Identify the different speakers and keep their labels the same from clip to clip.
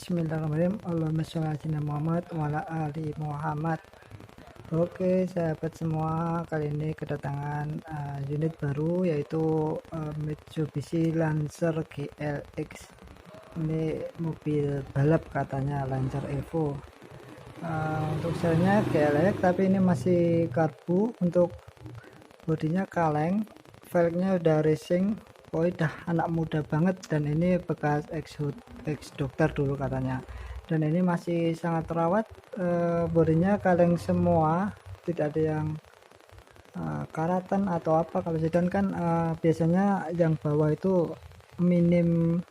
Speaker 1: Bismillahirrahmanirrahim. Allahumma sholli ala sayyidina Muhammad wa ala ali Muhammad. Oke sahabat semua, kali ini kedatangan unit baru, yaitu Mitsubishi Lancer GLX. Ini mobil balap katanya, Lancer Evo. Untuk selnya GLX, tapi ini masih karbu. Untuk bodinya kaleng, velgnya udah racing. Udah anak muda banget, dan ini bekas ex dokter dulu katanya, dan ini masih sangat terawat. Bodinya kaleng semua, tidak ada yang karatan atau apa. Kalau sedan kan biasanya yang bawah itu minim,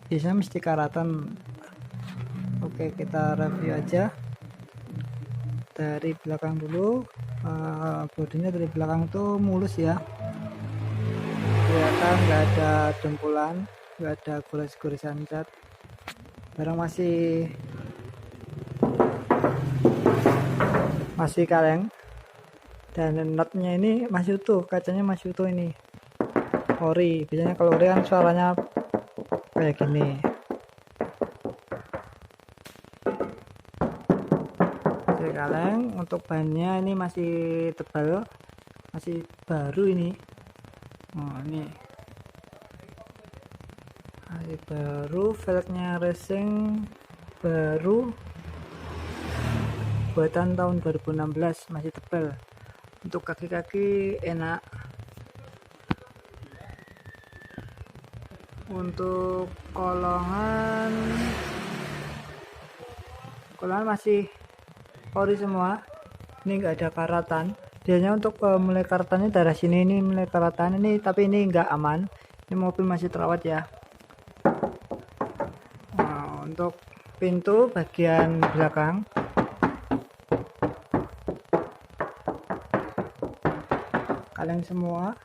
Speaker 1: biasanya mesti karatan. Oke, kita review aja dari belakang dulu. Bodinya dari belakang tuh mulus ya, kelihatan nggak ada dempulan, nggak ada gores-goresan cat. Barang masih kaleng, dan nutnya ini masih utuh, kacanya masih utuh. Ini ori. Biasanya kalau ori kan suaranya kayak gini. Masih kaleng. Untuk bannya ini masih tebal, masih baru ini. Ini masih baru, velgnya racing baru, buatan tahun 2016, masih tebal. Untuk kaki-kaki enak. Untuk kolongan masih ori semua, ini enggak ada karatan. Biasanya untuk mulai karatannya dari sini, ini mulai karatan ini, tapi ini enggak aman. Ini mobil masih terawat ya. Nah, untuk pintu bagian belakang, kaleng semua.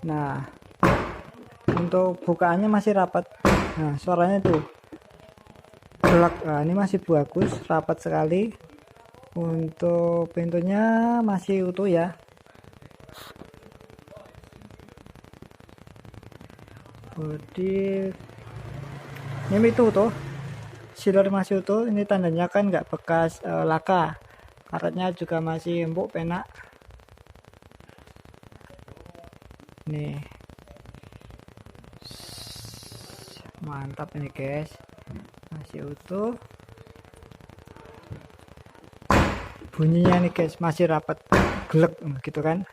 Speaker 1: Nah, untuk bukaannya masih rapat. Nah, suaranya tuh gelak. Nah, ini masih bagus, rapat sekali. Untuk pintunya masih utuh ya. Bodi ini itu utuh, sealer masih utuh. Ini tandanya kan nggak bekas laka. Karetnya juga masih empuk, penak. Nih, mantap ini guys, masih utuh. Bunyinya nih guys masih rapat, gelek gitu kan.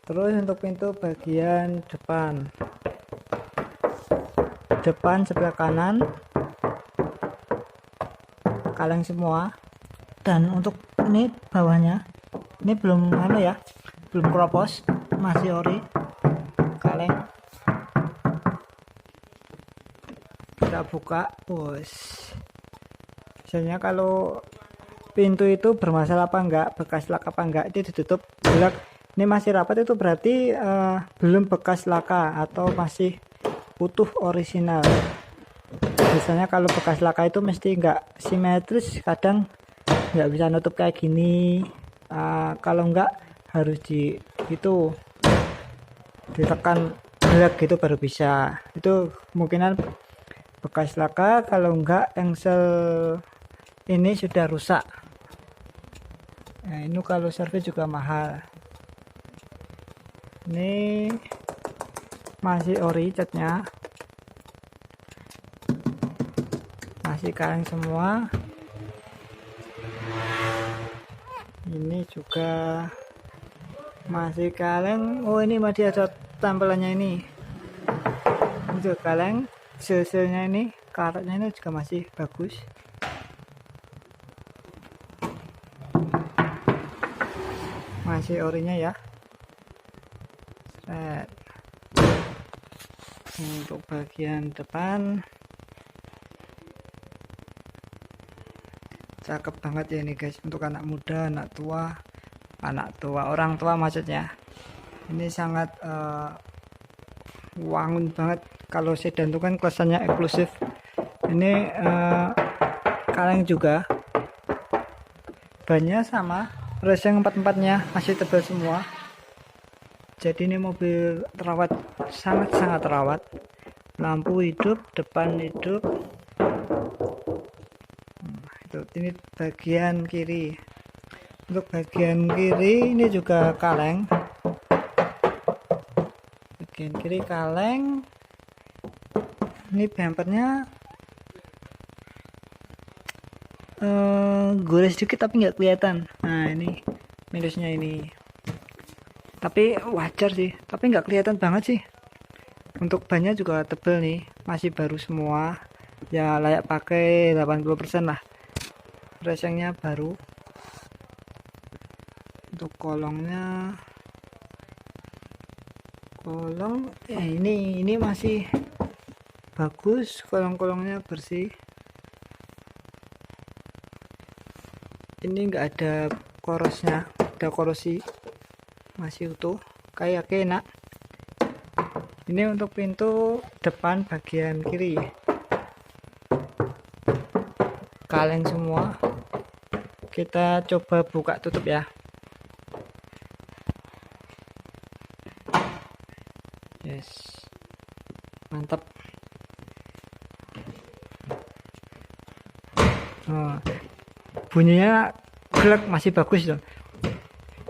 Speaker 1: Terus untuk pintu bagian depan sebelah kanan kaleng semua. Dan untuk ini bawahnya ini belum ya, belum kropos, masih ori, kaleng. Kita buka, bos. Biasanya kalau pintu itu bermasalah apa enggak, bekas laka apa enggak, itu ditutup gelak. Ini masih rapat, itu berarti belum bekas laka atau masih utuh orisinal. Biasanya kalau bekas laka itu mesti enggak simetris, kadang enggak bisa nutup kayak gini. Kalau enggak harus ditekan gelak gitu baru bisa. Itu kemungkinan bekas laka. Kalau enggak, engsel ini sudah rusak. Nah, ini kalau servis juga mahal. Ini masih ori catnya, masih kaleng semua. Ini juga masih kaleng. Oh, ini masih ada tampilannya ini. Ini juga kaleng. Silsilnya ini, karetnya ini juga masih bagus. Masih orinya ya. Untuk bagian depan cakep banget ya ini guys, untuk anak muda, anak tua, orang tua maksudnya. Ini sangat wangun banget. Kalau sedan itu kan kelesannya eksklusif. Ini kaleng juga, bannya sama, racing 44-nya masih tebal semua. Jadi ini mobil terawat, sangat-sangat terawat. Lampu hidup, depan hidup. Itu ini bagian kiri. Untuk bagian kiri ini juga kaleng. Bagian kiri kaleng. Ini bumpernya gores sedikit tapi nggak kelihatan. Nah ini minusnya ini. Tapi wajar sih, tapi nggak kelihatan banget sih. Untuk bannya juga tebel nih, masih baru semua. Ya layak pakai 80% lah. Racingnya baru. Untuk kolongnya, ini masih bagus, kolong-kolongnya bersih. Ini nggak ada korosnya, ada korosi, masih utuh, kayak enak. Ini untuk pintu depan bagian kiri, kaleng semua. Kita coba buka tutup ya. Yes, mantap. Oh, bunyinya glek, masih bagus loh,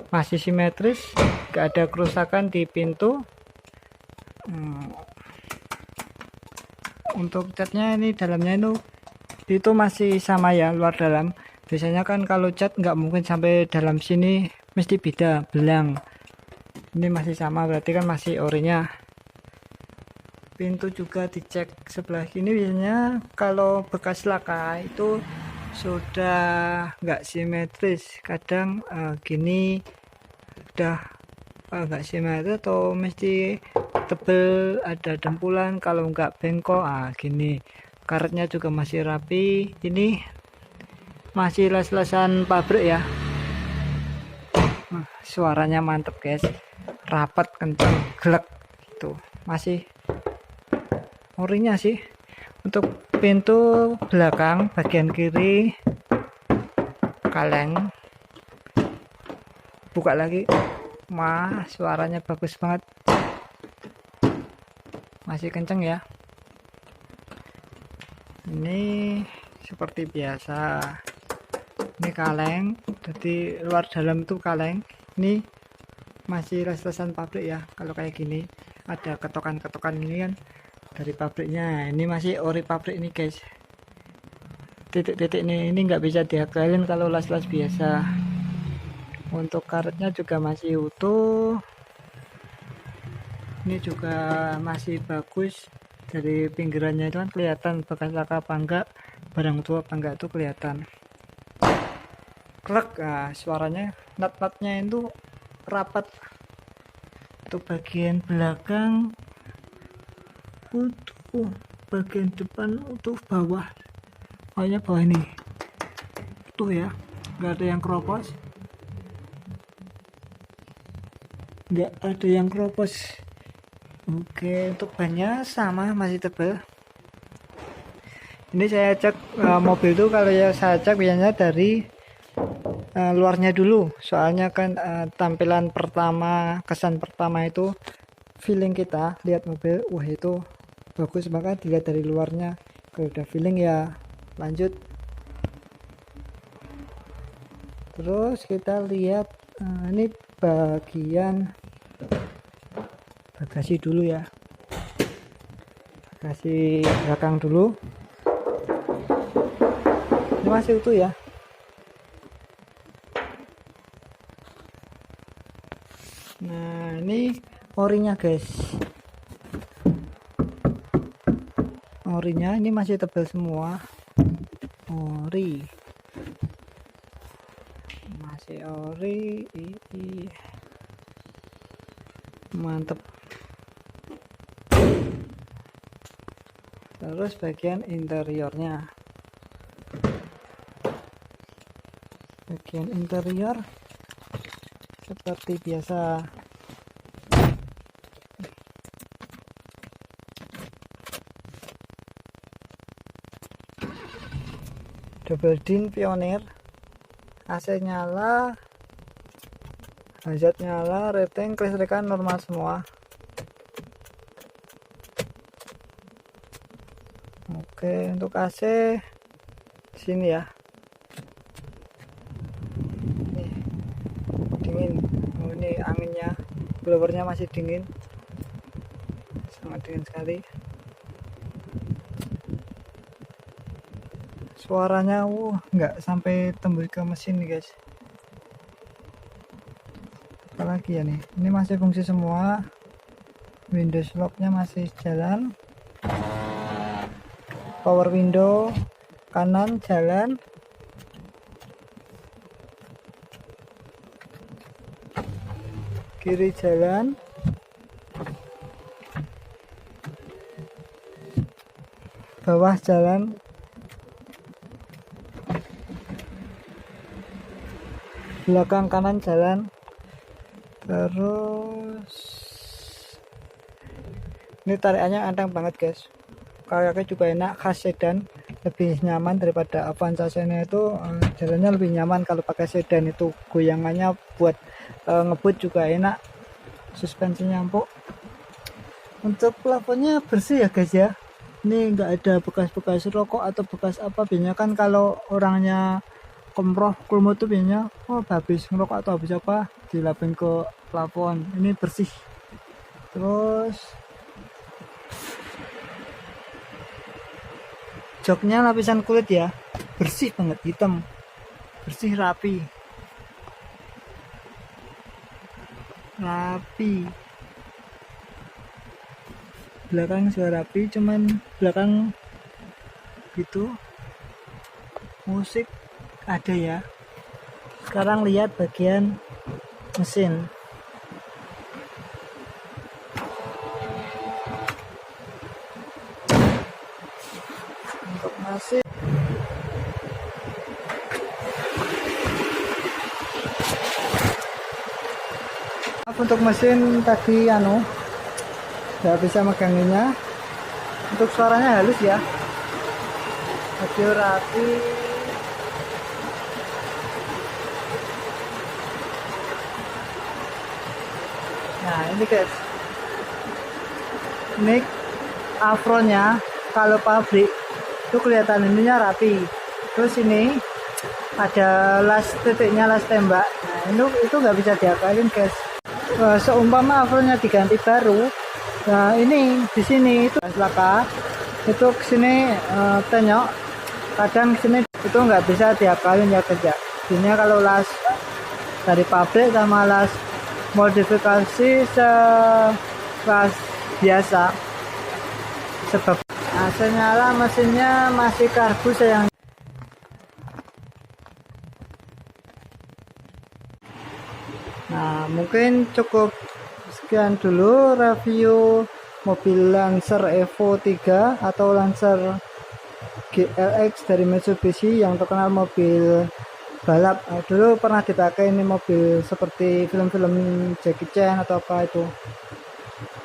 Speaker 1: masih simetris, gak ada kerusakan di pintu. Untuk catnya ini dalamnya itu masih sama ya, luar dalam. Biasanya kan kalau cat nggak mungkin sampai dalam sini, mesti beda belang. Ini masih sama, berarti kan masih orinya. Pintu juga dicek sebelah sini, biasanya kalau bekas laka itu sudah nggak simetris. Kadang gini udah nggak simetris atau mesti tebel, ada dempulan, kalau nggak bengkok. Gini karetnya juga masih rapi. Ini masih les-lesan pabrik ya. Suaranya mantep guys, rapat, kencang, glek. Itu masih orinya sih. Untuk pintu belakang bagian kiri kaleng, buka lagi, suaranya bagus banget, masih kenceng ya. Ini seperti biasa, ini kaleng, jadi luar dalam itu kaleng. Ini masih les-lesan pabrik ya. Kalau kayak gini ada ketokan-ketokan ini kan dari pabriknya. Ini masih ori pabrik ini guys. Titik-titik ini nggak bisa diakalin kalau las-las biasa. Untuk karetnya juga masih utuh. Ini juga masih bagus. Dari pinggirannya itu kan kelihatan bekas laka apa enggak, barang tua apa enggak itu kelihatan. Klek, suaranya, nut-nutnya itu rapat. Untuk bagian belakang utuh, bagian depan utuh, bawah ini utuh ya, nggak ada yang keropos, Oke, untuk bannya sama, masih tebal. Ini saya cek mobil tuh, kalau ya saya cek biasanya dari luarnya dulu, soalnya kan tampilan pertama, kesan pertama itu feeling kita lihat mobil, wah itu bagus banget, dilihat dari luarnya. Kalau udah feeling ya lanjut. Terus kita lihat ini bagian bagasi dulu ya, bagasi belakang dulu. Ini masih utuh ya. Nah ini orinya guys, orinya ini masih tebal semua, ori, masih ori. Mantep. Terus bagian interiornya, seperti biasa, double din Pioneer, AC nyala, hazard nyala, rating kelistrikan normal semua. Oke, untuk AC sini ya. Nih, dingin. Oh, ini anginnya, blowernya masih dingin, sangat dingin sekali. Suaranya nggak sampai tembus ke mesin nih guys. Apalagi ya nih, ini masih fungsi semua. Windows locknya masih jalan, power window kanan jalan, kiri jalan, bawah jalan, belakang kanan jalan. Terus ini tarikannya enteng banget guys, kayaknya juga enak, khas sedan, lebih nyaman daripada Avanza Sena itu. Jalannya lebih nyaman kalau pakai sedan, itu goyangannya buat ngebut juga enak, suspensinya empuk. Untuk plafonnya bersih ya guys ya, ini enggak ada bekas-bekas rokok atau bekas apa. Biasanya kan kalau orangnya kemroh kulmut tuh biasanya habis ngerokok atau habis apa dilapin ke plafon. Ini bersih. Terus joknya lapisan kulit ya, bersih banget, hitam, bersih, rapi. Belakang juga rapi, cuman belakang gitu. Musik ada ya. Sekarang lihat bagian mesin. Untuk mesin untuk mesin tadi nggak bisa meganginya. Untuk suaranya halus ya, audio rapi. Nah ini guys, mic afronya kalau pabrik itu kelihatan ininya rapi. Terus ini ada las titiknya, las tembak. Nah itu nggak bisa diakalin guys. Seumpama afronya diganti baru, nah ini di sini itu laka, itu kesini tenyok, kadang kesini itu nggak bisa diakalin ya kerja. Ini kalau las dari pabrik sama las modifikasi las biasa, sebab AC nyala, mesinnya masih karbu sayang. Nah mungkin cukup sekian dulu review mobil Lancer Evo 3 atau Lancer GLX dari Mitsubishi, yang terkenal mobil balap. Dulu pernah dipakai ini mobil seperti film-film Jackie Chan atau apa itu.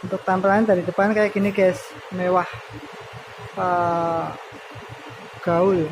Speaker 1: Untuk tampilan dari depan kayak gini guys, mewah, gaul.